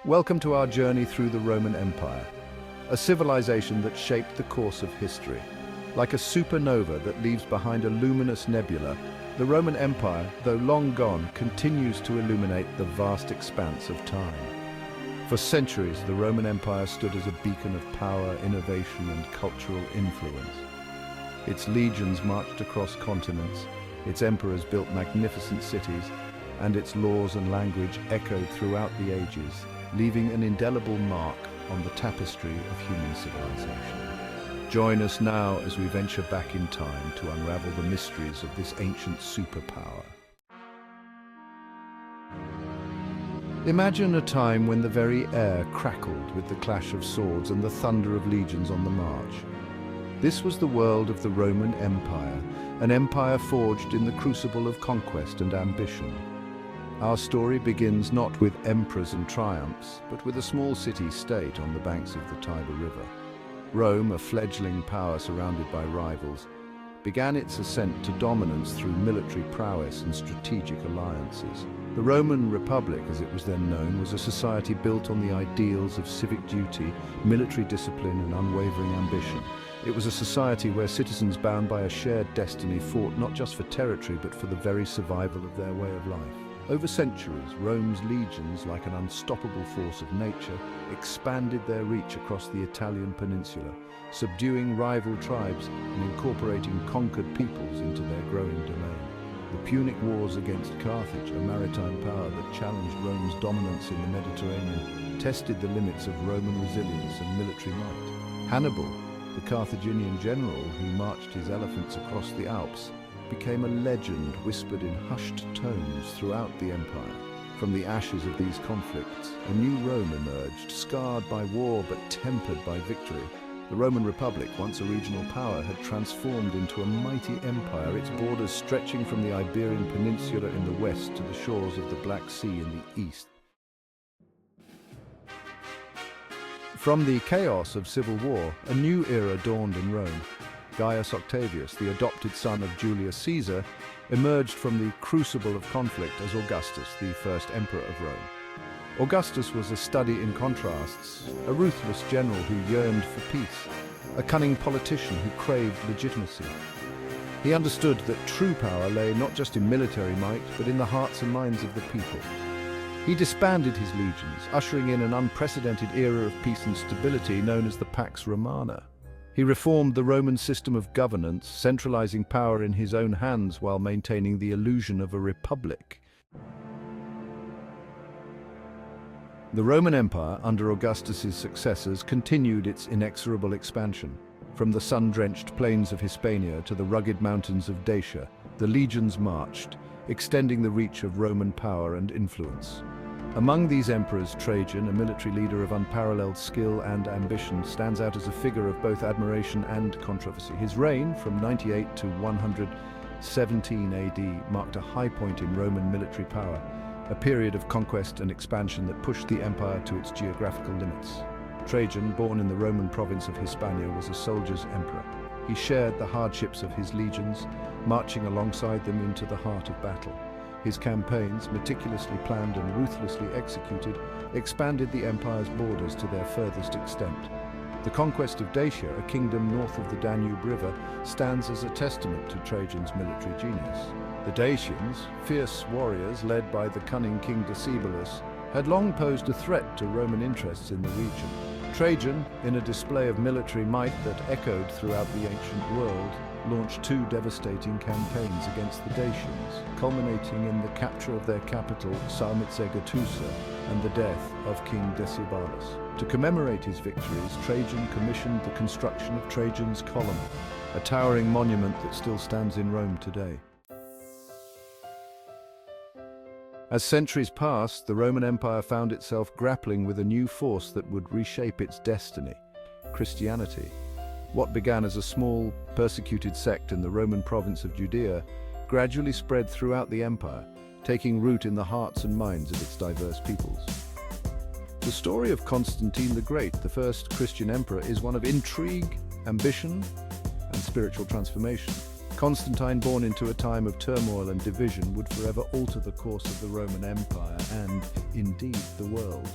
Welcome to our journey through the Roman Empire, a civilization that shaped the course of history. Like a supernova that leaves behind a luminous nebula, the Roman Empire, though long gone, continues to illuminate the vast expanse of time. For centuries, the Roman Empire stood as a beacon of power, innovation, and cultural influence. Its legions marched across continents, its emperors built magnificent cities, and its laws and language echoed throughout the ages, leaving an indelible mark on the tapestry of human civilization. Join us now as we venture back in time to unravel the mysteries of this ancient superpower. Imagine a time when the very air crackled with the clash of swords and the thunder of legions on the march. This was the world of the Roman Empire, an empire forged in the crucible of conquest and ambition. Our story begins not with emperors and triumphs, but with a small city-state on the banks of the Tiber River. Rome, a fledgling power surrounded by rivals, began its ascent to dominance through military prowess and strategic alliances. The Roman Republic, as it was then known, was a society built on the ideals of civic duty, military discipline, and unwavering ambition. It was a society where citizens bound by a shared destiny fought not just for territory, but for the very survival of their way of life. Over centuries, Rome's legions, like an unstoppable force of nature, expanded their reach across the Italian peninsula, subduing rival tribes and incorporating conquered peoples into their growing domain. The Punic Wars against Carthage, a maritime power that challenged Rome's dominance in the Mediterranean, tested the limits of Roman resilience and military might. Hannibal, the Carthaginian general who marched his elephants across the Alps, became a legend whispered in hushed tones throughout the empire. From the ashes of these conflicts, a new Rome emerged, scarred by war but tempered by victory. The Roman Republic, once a regional power, had transformed into a mighty empire, its borders stretching from the Iberian Peninsula in the west to the shores of the Black Sea in the east. From the chaos of civil war, a new era dawned in Rome. Gaius Octavius, the adopted son of Julius Caesar, emerged from the crucible of conflict as Augustus, the first emperor of Rome. Augustus was a study in contrasts, a ruthless general who yearned for peace, a cunning politician who craved legitimacy. He understood that true power lay not just in military might, but in the hearts and minds of the people. He disbanded his legions, ushering in an unprecedented era of peace and stability known as the Pax Romana. He reformed the Roman system of governance, centralizing power in his own hands while maintaining the illusion of a republic. The Roman Empire, under Augustus's successors, continued its inexorable expansion. From the sun-drenched plains of Hispania to the rugged mountains of Dacia, the legions marched, extending the reach of Roman power and influence. Among these emperors, Trajan, a military leader of unparalleled skill and ambition, stands out as a figure of both admiration and controversy. His reign, from 98 to 117 AD, marked a high point in Roman military power, a period of conquest and expansion that pushed the empire to its geographical limits. Trajan, born in the Roman province of Hispania, was a soldier's emperor. He shared the hardships of his legions, marching alongside them into the heart of battle. His campaigns, meticulously planned and ruthlessly executed, expanded the empire's borders to their furthest extent. The conquest of Dacia, a kingdom north of the Danube River, stands as a testament to Trajan's military genius. The Dacians, fierce warriors led by the cunning King Decebalus, had long posed a threat to Roman interests in the region. Trajan, in a display of military might that echoed throughout the ancient world, launched two devastating campaigns against the Dacians, culminating in the capture of their capital, Sarmizegetusa, and the death of King Decebalus. To commemorate his victories, Trajan commissioned the construction of Trajan's Column, a towering monument that still stands in Rome today. As centuries passed, the Roman Empire found itself grappling with a new force that would reshape its destiny: Christianity. What began as a small, persecuted sect in the Roman province of Judea gradually spread throughout the empire, taking root in the hearts and minds of its diverse peoples. The story of Constantine the Great, the first Christian emperor, is one of intrigue, ambition, and spiritual transformation. Constantine, born into a time of turmoil and division, would forever alter the course of the Roman Empire and, indeed, the world.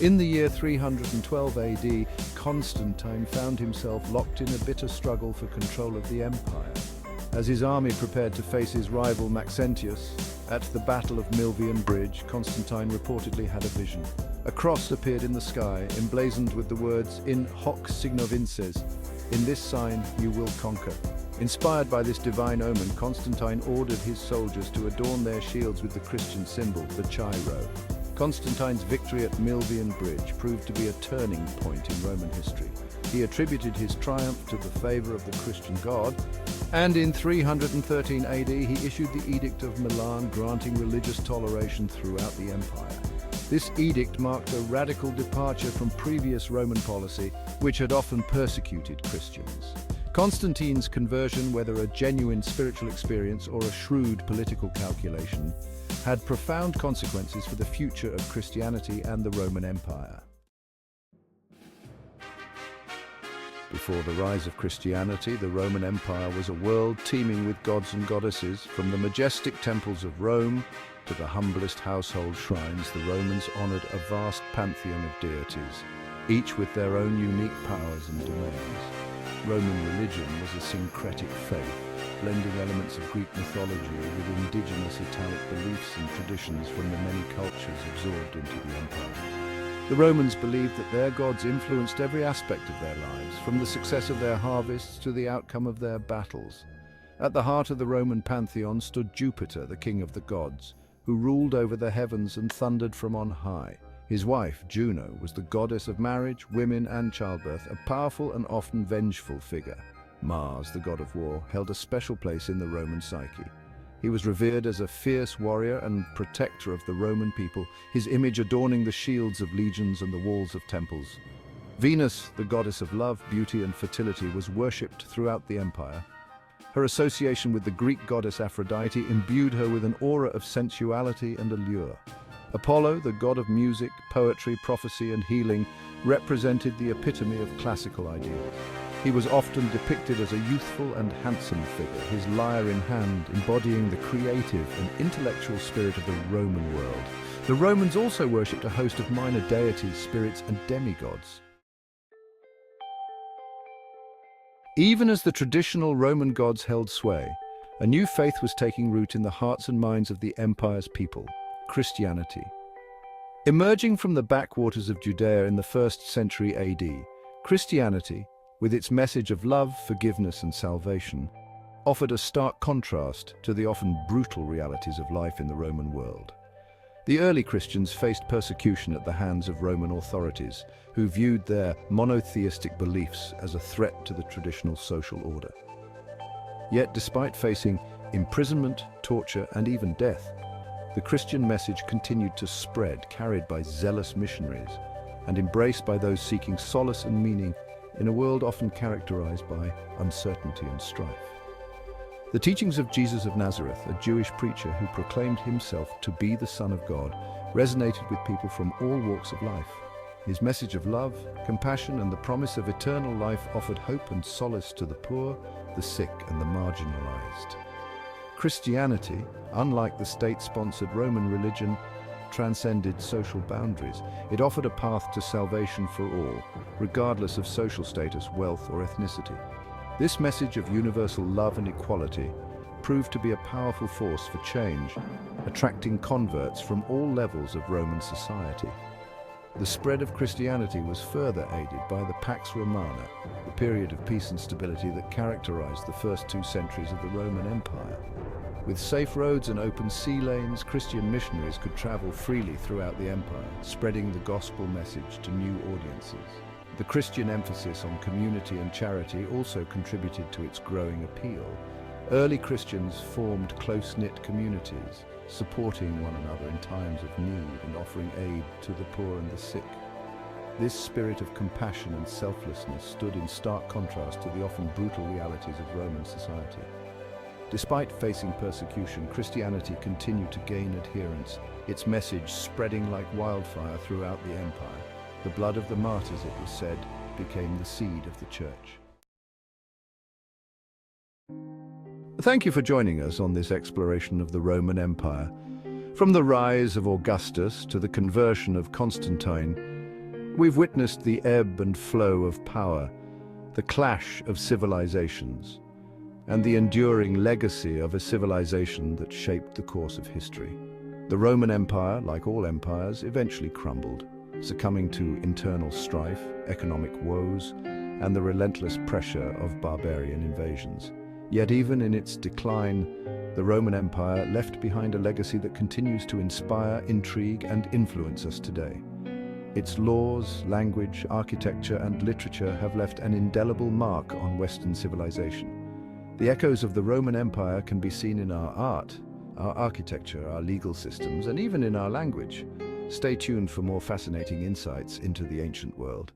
In the year 312 AD, Constantine found himself locked in a bitter struggle for control of the empire. As his army prepared to face his rival Maxentius, at the Battle of Milvian Bridge, Constantine reportedly had a vision. A cross appeared in the sky, emblazoned with the words, "In hoc signo vinces," "In this sign you will conquer." Inspired by this divine omen, Constantine ordered his soldiers to adorn their shields with the Christian symbol, the Chi-Rho. Constantine's victory at Milvian Bridge proved to be a turning point in Roman history. He attributed his triumph to the favor of the Christian God, and in 313 AD he issued the Edict of Milan, granting religious toleration throughout the empire. This edict marked a radical departure from previous Roman policy, which had often persecuted Christians. Constantine's conversion, whether a genuine spiritual experience or a shrewd political calculation, had profound consequences for the future of Christianity and the Roman Empire. Before the rise of Christianity, the Roman Empire was a world teeming with gods and goddesses. From the majestic temples of Rome to the humblest household shrines, the Romans honored a vast pantheon of deities, each with their own unique powers and domains. Roman religion was a syncretic faith, blending elements of Greek mythology with indigenous Italic beliefs and traditions from the many cultures absorbed into the empire. The Romans believed that their gods influenced every aspect of their lives, from the success of their harvests to the outcome of their battles. At the heart of the Roman pantheon stood Jupiter, the king of the gods, who ruled over the heavens and thundered from on high. His wife, Juno, was the goddess of marriage, women, and childbirth, a powerful and often vengeful figure. Mars, the god of war, held a special place in the Roman psyche. He was revered as a fierce warrior and protector of the Roman people, his image adorning the shields of legions and the walls of temples. Venus, the goddess of love, beauty, and fertility, was worshipped throughout the empire. Her association with the Greek goddess Aphrodite imbued her with an aura of sensuality and allure. Apollo, the god of music, poetry, prophecy, and healing, represented the epitome of classical ideals. He was often depicted as a youthful and handsome figure, his lyre in hand embodying the creative and intellectual spirit of the Roman world. The Romans also worshipped a host of minor deities, spirits, and demigods. Even as the traditional Roman gods held sway, a new faith was taking root in the hearts and minds of the empire's people: Christianity. Emerging from the backwaters of Judea in the 1st century AD, Christianity, with its message of love, forgiveness, and salvation, offered a stark contrast to the often brutal realities of life in the Roman world. The early Christians faced persecution at the hands of Roman authorities, who viewed their monotheistic beliefs as a threat to the traditional social order. Yet, despite facing imprisonment, torture, and even death, the Christian message continued to spread, carried by zealous missionaries, and embraced by those seeking solace and meaning in a world often characterized by uncertainty and strife. The teachings of Jesus of Nazareth, a Jewish preacher who proclaimed himself to be the Son of God, resonated with people from all walks of life. His message of love, compassion, and the promise of eternal life offered hope and solace to the poor, the sick, and the marginalized. Christianity, unlike the state-sponsored Roman religion, transcended social boundaries. It offered a path to salvation for all, regardless of social status, wealth, or ethnicity. This message of universal love and equality proved to be a powerful force for change, attracting converts from all levels of Roman society. The spread of Christianity was further aided by the Pax Romana, the period of peace and stability that characterized the first 2 centuries of the Roman Empire. With safe roads and open sea lanes, Christian missionaries could travel freely throughout the empire, spreading the gospel message to new audiences. The Christian emphasis on community and charity also contributed to its growing appeal. Early Christians formed close-knit communities, supporting one another in times of need and offering aid to the poor and the sick. This spirit of compassion and selflessness stood in stark contrast to the often brutal realities of Roman society. Despite facing persecution, Christianity continued to gain adherents, its message spreading like wildfire throughout the empire. The blood of the martyrs, it was said, became the seed of the church. Thank you for joining us on this exploration of the Roman Empire. From the rise of Augustus to the conversion of Constantine, We've witnessed the ebb and flow of power, the clash of civilizations, and the enduring legacy of a civilization that shaped the course of history. The Roman Empire, like all empires, eventually crumbled, succumbing to internal strife, economic woes, and the relentless pressure of barbarian invasions. Yet even in its decline, the Roman Empire left behind a legacy that continues to inspire, intrigue, and influence us today. Its laws, language, architecture, and literature have left an indelible mark on Western civilization. The echoes of the Roman Empire can be seen in our art, our architecture, our legal systems, and even in our language. Stay tuned for more fascinating insights into the ancient world.